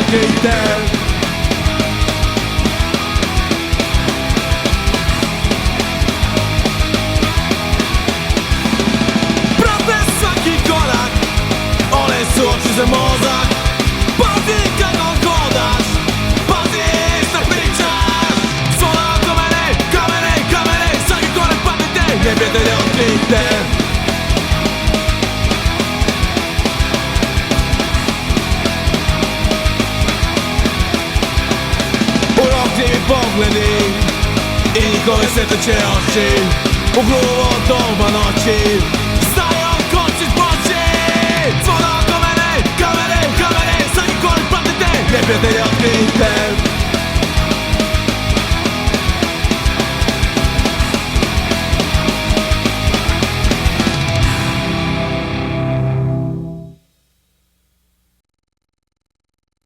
okrite. Prate svaki korak, one su oči za mozak. Pazi kako hodaš, pazi što pričaš. Zvola oko mene, kamere, kamere, svaki korak pamete, neprijatelje okrite. Urokljivi pogledi i njihove sveteće oči u gluvo doba noći.